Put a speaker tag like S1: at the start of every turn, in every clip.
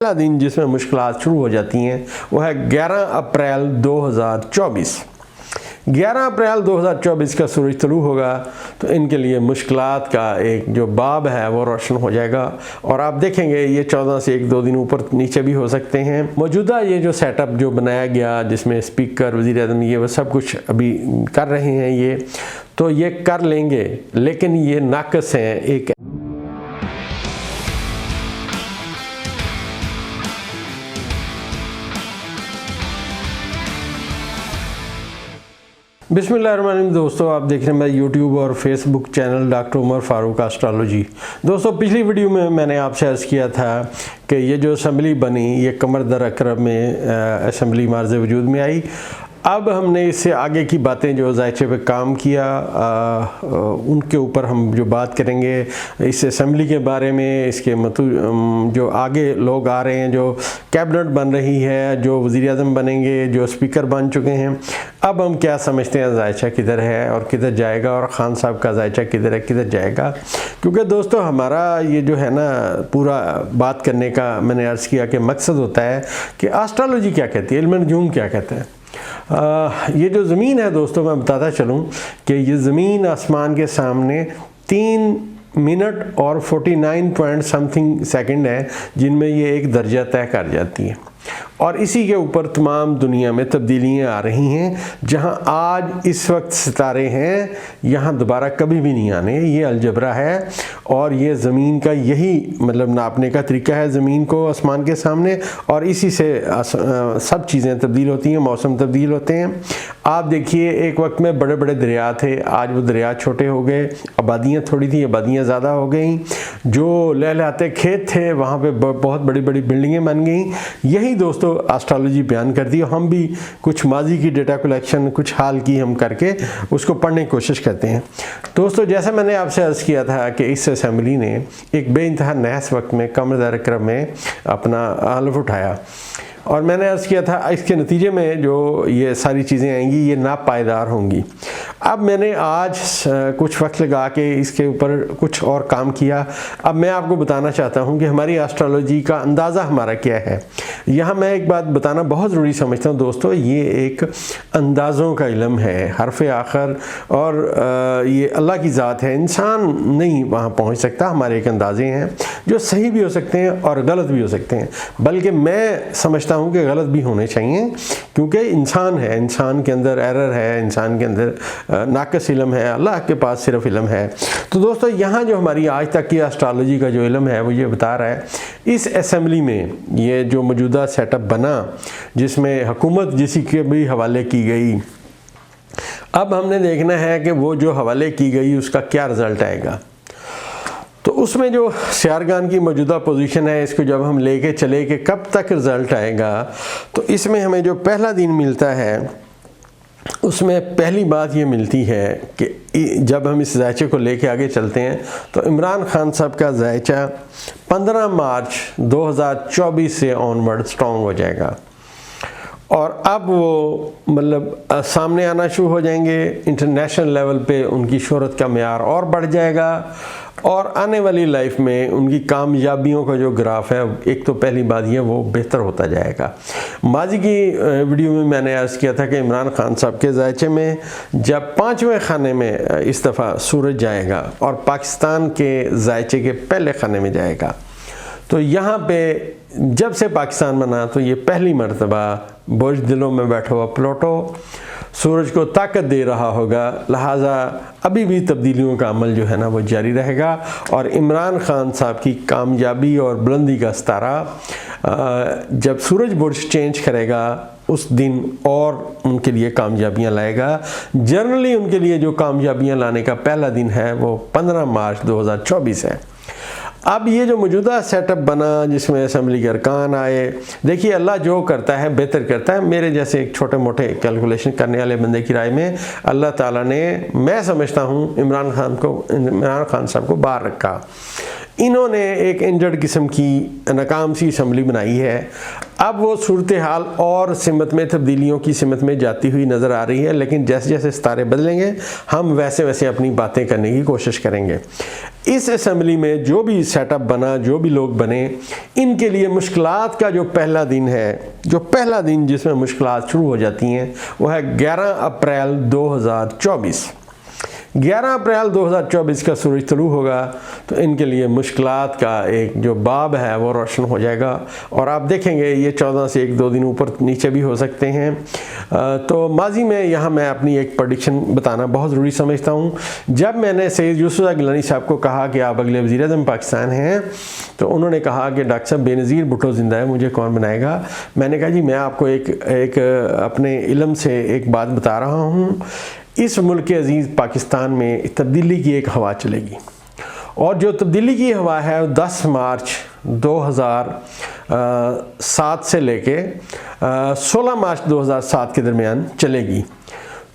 S1: पहला दिन जिसमें मुश्किलात शुरू हो जाती हैं वो है 11 अप्रैल 2024। 11 अप्रैल 2024 का सूरज तुलू होगा तो इनके लिए मुश्किलात का एक जो बाब है वो रोशन हो जाएगा और आप देखेंगे ये 14 से 1-2 दिन ऊपर नीचे भी हो सकते हैं। मौजूदा ये जो सेटअप जो बनाया गया जिसमें स्पीकर वज़ीर-ए-आज़म ये वो सब कुछ अभी कर रहे हैं ये तो ये कर लेंगे, लेकिन ये नाक़स हैं। एक बिस्मिल्लाहिर्रहमानिर्रहीम। दोस्तों आप देख रहे हैं मेरा यूट्यूब और Facebook channel doctor Umar Farooq astrology. दोस्तों पिछली वीडियो में मैंने आपसे अर्ज़ किया था कि ये जो असम्बली बनी ये कमर दर अकरब में असम्बली मार्ज़ वजूद में आई। अब हमने इससे आगे की बातें जो ज़ायचे पे काम किया उनके ऊपर हम जो बात करेंगे इस असम्बली के बारे में, इसके जो आगे लोग आ रहे हैं, जो कैबिनेट बन रही है, जो वज़ीर-ए-आज़म बनेंगे, जो स्पीकर बन चुके हैं, अब हम क्या समझते हैं ज़ायचा किधर है और किधर जाएगा और ख़ान साहब का ज़ायचा किधर है किधर जाएगा। क्योंकि दोस्तों हमारा ये जो है ना पूरा बात करने का मैंने अर्ज़ किया कि मकसद होता है कि एस्ट्रोलॉजी क्या कहती है, इल्म नजूम क्या कहते हैं। ये जो ज़मीन है दोस्तों मैं बताता चलूँ कि ये ज़मीन आसमान के सामने 3 मिनट और 49 पॉइंट समथिंग सेकंड है जिनमें ये एक दर्जा तय कर जाती है और इसी के ऊपर तमाम दुनिया में तब्दीलियाँ आ रही हैं। जहां आज इस वक्त सितारे हैं यहाँ दोबारा कभी भी नहीं आने, ये अलजबरा है और ये ज़मीन का यही मतलब नापने का तरीका है ज़मीन को आसमान के सामने, और इसी से सब चीज़ें तब्दील होती हैं, मौसम तब्दील होते हैं। आप देखिए एक वक्त में बड़े बड़े दरिया थे, आज वो दरिया छोटे हो गए, आबादियाँ थोड़ी थी, आबादियाँ ज़्यादा हो गई, जो लहलहाते खेत थे वहाँ पे बहुत बड़ी बड़ी बिल्डिंगें बन गई। यही दोस्तों एस्ट्रोलॉजी बयान करती है। हम भी कुछ माजी की डेटा कलेक्शन, कुछ हाल की हम करके उसको पढ़ने की कोशिश करते हैं। दोस्तों जैसा मैंने आपसे अर्ज़ किया था कि इस असेंबली ने एक बेइंतहा नहस वक्त में कमर दर अकरब में अपना हल्फ उठाया और मैंने अर्ज़ किया था इसके नतीजे में जो ये सारी चीज़ें आएंगी ये नापायदार होंगी। अब मैंने आज कुछ वक्त लगा के इसके ऊपर कुछ और काम किया। अब मैं आपको बताना चाहता हूँ कि हमारी एस्ट्रोलॉजी का अंदाज़ा हमारा क्या है। यहाँ मैं एक बात बताना बहुत ज़रूरी समझता हूँ दोस्तों, ये एक अंदाज़ों का इल्म है, हरफ आखिर और ये अल्लाह की ज़ात है, इंसान नहीं वहाँ पहुँच सकता। हमारे एक अंदाज़े हैं जो सही भी हो सकते हैं और गलत भी हो सकते हैं, बल्कि मैं समझता हूँ कि गलत भी होने चाहिए क्योंकि इंसान है, इंसान के अंदर एरर है, इंसान के अंदर नाक़स इल्म है, अल्लाह के पास सिर्फ इल्म है। तो दोस्तों यहाँ जो हमारी आज तक की एस्ट्रोलॉजी का जो इल्म है वो ये बता रहा है इस असेंबली में ये जो मौजूदा सेटअप बना जिसमें हुकूमत जिसी के भी हवाले की गई, अब हमने देखना है कि वो जो हवाले की गई उसका क्या रिज़ल्ट आएगा। तो उसमें जो सियारगान की मौजूदा पोजीशन है इसको जब हम लेके चले कि कब तक रिज़ल्ट आएगा, तो इसमें हमें जो पहला दिन मिलता है उसमें पहली बात ये मिलती है कि जब हम इस ज़ायचे को लेके आगे चलते हैं तो इमरान खान साहब का ज़ायचा 15 मार्च 2024 से ऑनवर्ड स्ट्रॉन्ग हो जाएगा और अब वो मतलब सामने आना शुरू हो जाएंगे। इंटरनेशनल लेवल पे उनकी शोहरत का मेयार और बढ़ जाएगा और आने वाली लाइफ में उनकी कामयाबियों का जो ग्राफ है एक तो पहली बात ये वो बेहतर होता जाएगा। माजी की वीडियो में मैंने अर्ज़ किया था कि इमरान खान साहब के ज़ायचे में जब 5वें खाने में इस दफ़ा सूरज जाएगा और पाकिस्तान के ज़ायचे के पहले खाने में जाएगा, तो यहाँ पे जब से पाकिस्तान बना तो ये पहली मर्तबा बुर्ज दिलों में बैठा हुआ प्लूटो सूरज को ताकत दे रहा होगा, लिहाजा अभी भी तब्दीलियों का अमल जो है ना वो जारी रहेगा और इमरान खान साहब की कामयाबी और बुलंदी का सितारा जब सूरज बुर्ज चेंज करेगा उस दिन और उनके लिए कामयाबियां लाएगा। जनरली उनके लिए जो कामयाबियां लाने का पहला दिन है वो 15 मार्च 2024 है। अब ये जो मौजूदा सेटअप बना जिसमें असम्बली के अरकान आए, देखिए अल्लाह जो करता है बेहतर करता है। मेरे जैसे एक छोटे मोटे कैलकुलेशन करने वाले बंदे की राय में अल्लाह ताला ने, मैं समझता हूँ, इमरान खान साहब को बाहर रखा। इन्होंने एक इंजर्ड किस्म की नाकाम सी असम्बली बनाई है। अब वो सूरत हाल और सिमत में तब्दीलियों की सिमत में जाती हुई नज़र आ रही है, लेकिन जैसे जैसे सितारे बदलेंगे हम वैसे वैसे अपनी बातें करने की कोशिश करेंगे। इस असम्बली में जो भी सेटअप बना, जो भी लोग बने, इनके लिए मुश्किलात का जो पहला दिन है, जो पहला दिन जिसमें मुश्किलात शुरू हो जाती हैं, वो है 11 अप्रैल 2024। 11 अप्रैल 2024 का सूरज तुलू होगा तो इनके लिए मुश्किलात का एक जो बाब है वो रोशन हो जाएगा। और आप देखेंगे ये 14 से 1-2 दिन ऊपर नीचे भी हो सकते हैं। तो माजी में यहाँ मैं अपनी एक प्रेडिक्शन बताना बहुत ज़रूरी समझता हूँ। जब मैंने सैयद यूसुफ गिलानी साहब को कहा कि आप अगले वज़ीर-ए-आज़म पाकिस्तान हैं, तो उन्होंने कहा कि डॉक्टर साहब बेनज़ीर भुट्टो ज़िंदा है, मुझे कौन बनाएगा। मैंने कहा जी मैं आपको एक अपने इल्म से एक बात बता रहा हूँ, इस मुल्क के अजीज़ पाकिस्तान में तब्दीली की एक हवा चलेगी, और जो तब्दीली की हवा है 10 मार्च 2007 से लेके 16 मार्च 2007 के दरमियान चलेगी।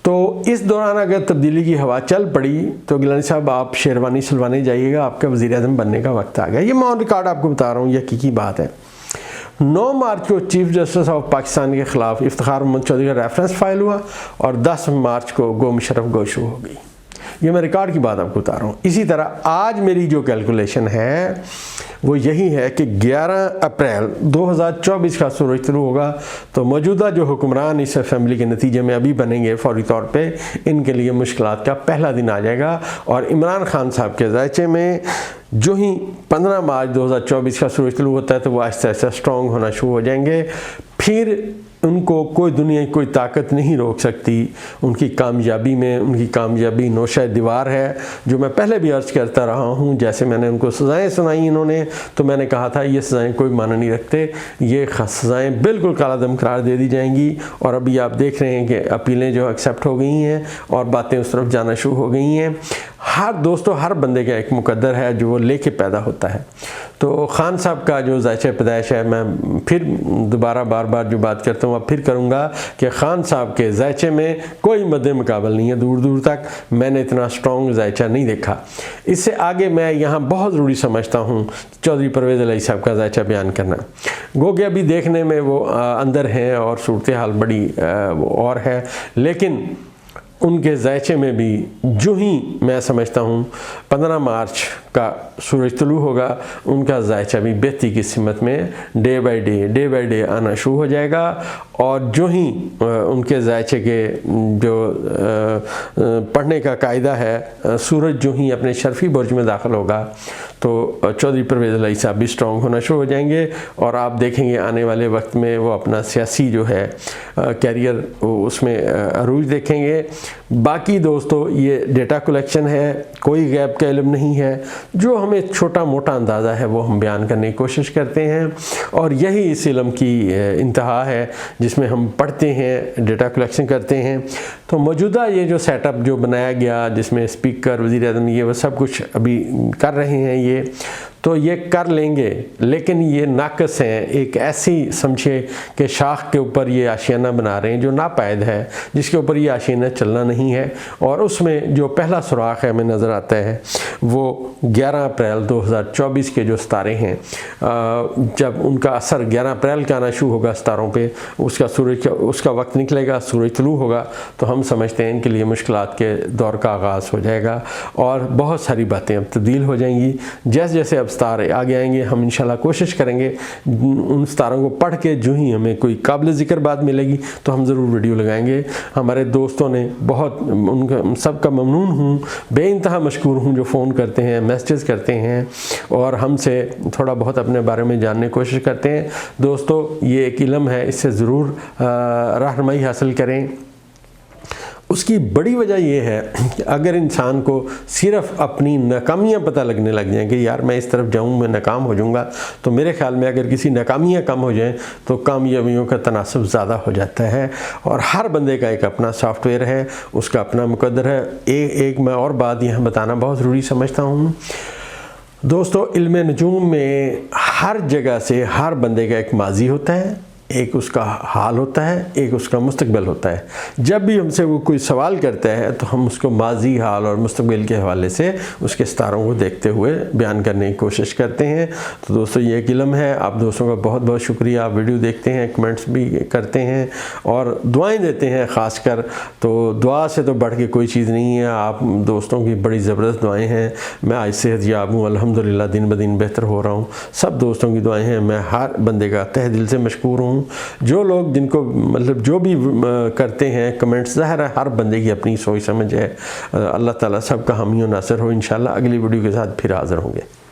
S1: तो इस दौरान अगर तब्दीली की हवा चल पड़ी तो गिलानी साहब आप शेरवानी सिलवाने जाइएगा, आपका वज़ीर-ए-आज़म बनने का वक्त आ गया। ये मैं ऑन रिकॉर्ड आपको बता रहा हूँ, ये हकीकी बात है। 9 मार्च को चीफ जस्टिस ऑफ पाकिस्तान के ख़िलाफ़ इफ्तिखार मोहम्मद चौधरी का रेफरेंस फाइल हुआ और 10 मार्च को गो मुशर्रफ गो शुरू हो गई। ये मैं रिकॉर्ड की बात आपको बता रहा हूँ। इसी तरह आज मेरी जो कैलकुलेशन है वो यही है कि 11 अप्रैल 2024 का सूरज तुलू होगा तो मौजूदा जो हुक्मरान इस असेंबली के नतीजे में अभी बनेंगे फौरी तौर पे, इनके लिए मुश्किलात का पहला दिन आ जाएगा। और इमरान खान साहब के ज़ायचे में जो ही 15 मार्च 2024 का सूरज तुलू होता है तो वो आहिस्ता आहिस्ता स्ट्रॉन्ग होना शुरू हो जाएंगे। फिर उनको कोई दुनिया की कोई ताकत नहीं रोक सकती उनकी कामयाबी में। उनकी कामयाबी नौशा दीवार है, जो मैं पहले भी अर्ज़ करता रहा हूँ। जैसे मैंने उनको सज़ाएँ सुनाई इन्होंने, तो मैंने कहा था ये सज़ाएँ कोई माना नहीं रखते, ये सज़ाएँ बिल्कुल कालादम करार दे दी जाएंगी। और अभी आप देख रहे हैं कि अपीलें जो एक्सेप्ट हो गई हैं और बातें उस तरफ जाना शुरू हो गई हैं। हर दोस्तों, हर बंदे का एक मुकद्दर है जो वो लेके पैदा होता है। तो खान साहब का जो ज़ायचे पैदाइश है, मैं फिर दोबारा बार बार जो बात करता हूँ अब फिर करूँगा कि खान साहब के ज़ायचे में कोई मद्दे मुकाबल नहीं है। दूर दूर तक मैंने इतना स्ट्रॉन्ग ज़ायचा नहीं देखा। इससे आगे मैं यहाँ बहुत ज़रूरी समझता हूँ चौधरी परवेज़ इलाही साहब का ज़ायचा बयान करना। गो कि अभी देखने में वो अंदर हैं और सूरत हाल बड़ी और है, लेकिन उनके ज़ायचे में भी जो ही मैं समझता हूँ 15 मार्च का सूरज तुलू होगा, उनका ज़ायचा भी बेहतरी की सिमत में डे बाय डे आना शुरू हो जाएगा। और जो ही उनके ज़ायचे के जो पढ़ने का कायदा है, सूरज जो ही अपने शर्फी बुर्ज में दाखिल होगा तो चौधरी परवेज़ इलाही साहब भी स्ट्रॉन्ग होना शुरू हो जाएंगे। और आप देखेंगे आने वाले वक्त में वो अपना सियासी जो है कैरियर उसमें अरूज देखेंगे। बाकी दोस्तों, ये डेटा कलेक्शन है, कोई गैप का इल्म नहीं है। जो हमें छोटा मोटा अंदाज़ा है वो हम बयान करने की कोशिश करते हैं, और यही इस इल्म की इंतहा है जिसमें हम पढ़ते हैं, डेटा कलेक्शन करते हैं। तो मौजूदा ये जो सेटअप जो बनाया गया, जिसमें स्पीकर, वज़ीर-ए-आज़म, ये वो सब कुछ अभी कर रहे हैं, ये तो ये कर लेंगे, लेकिन ये नाकस हैं। एक ऐसी समझे कि शाख के ऊपर ये आशियाना बना रहे हैं जो नापायद है, जिसके ऊपर ये आशियाना चलना नहीं है। और उसमें जो पहला सुराख है हमें नज़र आता है वो 11 अप्रैल 2024 के जो सितारे हैं, जब उनका असर 11 अप्रैल का आना शुरू होगा सितारों पे, उसका सूरज का उसका वक्त निकलेगा, सूरज तुलू होगा, तो हम समझते हैं इनके लिए मुश्किलात के दौर का आगाज़ हो जाएगा और बहुत सारी बातें अब तब्दील हो जाएंगी। जैसे जैसे अब सितारे आगे आएंगे हम इंशाल्लाह कोशिश करेंगे उन सितारों को पढ़ के जो ही हमें कोई काबिल ज़िक्र बात मिलेगी तो हम ज़रूर वीडियो लगाएंगे। हमारे दोस्तों ने बहुत, उनका सबका ममनून हूँ, बेइंतहा मशकूर हूँ जो फ़ोन करते हैं, मैसेजेस करते हैं और हमसे थोड़ा बहुत अपने बारे में जानने की कोशिश करते हैं। दोस्तों, ये एक इल्म है, इससे ज़रूर रहनुमाई हासिल करें। उसकी बड़ी वजह यह है कि अगर इंसान को सिर्फ़ अपनी नाकामियाँ पता लगने लग जाएं कि यार मैं इस तरफ जाऊँ, मैं नाकाम हो जाऊँगा, तो मेरे ख़्याल में अगर किसी नाकामियाँ कम हो जाएं तो कामयाबियों का तनासब ज़्यादा हो जाता है। और हर बंदे का एक अपना सॉफ्टवेयर है, उसका अपना मुकद्दर है। एक मैं और बात यहाँ बताना बहुत ज़रूरी समझता हूँ दोस्तों, इल्म नजूम में हर जगह से हर बंदे का एक माजी होता है एक उसका हाल होता है, एक उसका मुस्तकबिल होता है। जब भी हमसे वो कोई सवाल करता है तो हम उसको माजी, हाल और मुस्तकबिल के हवाले से उसके सितारों को देखते हुए बयान करने की कोशिश करते हैं। तो दोस्तों ये एक इल्म है। आप दोस्तों का बहुत बहुत शुक्रिया। आप वीडियो देखते हैं, कमेंट्स भी करते हैं और दुआएँ देते हैं ख़ासकर। तो दुआ से तो बढ़ के कोई चीज़ नहीं है। आप दोस्तों की बड़ी ज़बरदस्त दुआएँ हैं। मैं आज सेहत याब हूँ, अल्हम्दुलिल्लाह, दिन ब दिन बेहतर हो रहा हूँ। सब दोस्तों की दुआएं हैं। मैं हर बंदे का तहे दिल से मशकूर हूँ। जो लोग जिनको मतलब जो भी करते हैं कमेंट्स, ज़ाहिर है हर बंदे की अपनी सोच समझ है। अल्लाह ताला सबका हामी और नासिर हो। इंशाल्लाह अगली वीडियो के साथ फिर हाज़िर होंगे।